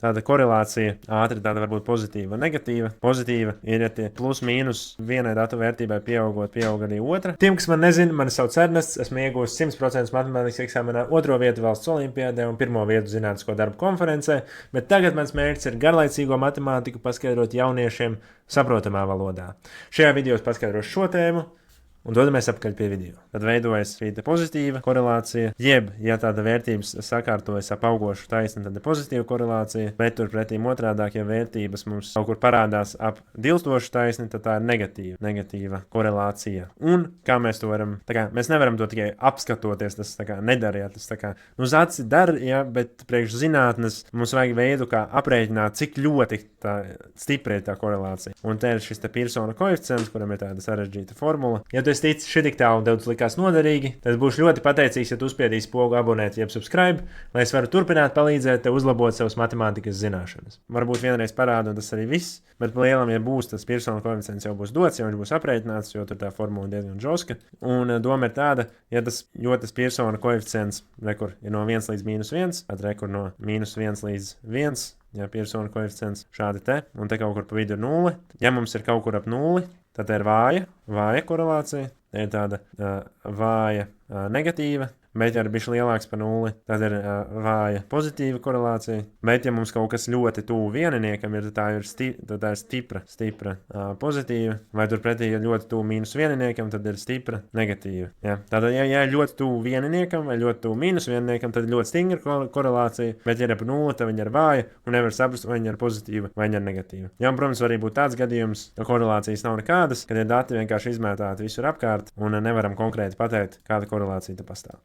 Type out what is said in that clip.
tāda korelācija ātri tāda var būt pozitīva vai negatīva. Pozitīva ir, ja tie plus mīnus vienai datu vērtībai pieaugot, pieaug arī otra. Tiem, kas man nezina, mani sauc Ernests, esmu iegūst 100% matemātikas eksāmenā, 2. vietu valsts olimpiādē un 1. vietu zinātnisko darbu konferencē, bet tagad mans mērķis ir garlaicīgo matemātiku paskaidrot jauniešiem saprotamā valodā. Šajā video es paskaidrošu šo tēmu. Un dodamies atpakaļ pie video. Tad veidojas šī pozitīva korelācija, jeb, ja tāda vērtības sakārtojas ap augošu taisni, tad ir pozitīva korelācija, bet turpretī otrādāk, ja vērtības mums kaut kur parādās ap dilstošu taisni, tad tā ir negatīva korelācija. Un kā mēs to varam, mēs nevaram to tikai apskatoties, tas nedara, ja tas zaci dara, ja, bet priekš zinātnes mums vajag veidu, kā aprēķināt, cik ļoti stipri ir tā korelācija. Un te ir šis Pearsona koeficients, kuram ir tāda sarežģīta formula. Ja tu esi ticis šitik tālu un tev tas likās noderīgi, tad būšu ļoti pateicīgs, ja tu uzspiedīsi pogu abonēt jeb subscribe, lai es varu turpināt palīdzēt tev uzlabot savas matemātikas zināšanas. Varbūt vienreiz parādu, un tas arī viss, bet lielam, ja būs tas Pearsona koeficients jau būs dots, ja viņš būs aprēķināts, jo tur tā formula diezgan žoska. Un doma ir tāda, jo tas Pearsona koeficients rekur ir no 1 līdz -1, tad rekur no -1 līdz 1. Ja Pearsona koeficients šādi te, un te kaut kur pa vidu ir 0. Ja mums ir kaut kur ap 0, tad ir vāja korelācija, tā ir tāda vāja negatīva, bet ja ir bišķi lielāks par 0, tad ir vāja pozitīva korelācija, bet ja mums kaut kas ļoti tuvu vieniniekam ir, tad tā ir stipra pozitīva, vai turpretī, ja ļoti tuvu mīnus vieniniekam, tad ir stipra negatīva. Ja? Tātad, ja ir ļoti tuvu vieniniekam vai ļoti tuvu mīnus vieniniekam, tad ir ļoti stingra korelācija, bet ja ir ap 0, tad viņa ir vāja un nevar saprast, vai viņa ir pozitīva vai viņa ir negatīva. Ja, un, protams, var arī būt tāds gadījums, ka korelācijas nav nekādas, kad ir dati vienkārši izmētāti visur apkārt un nevaram konkrēti pateikt, kāda korelācija te pastāv.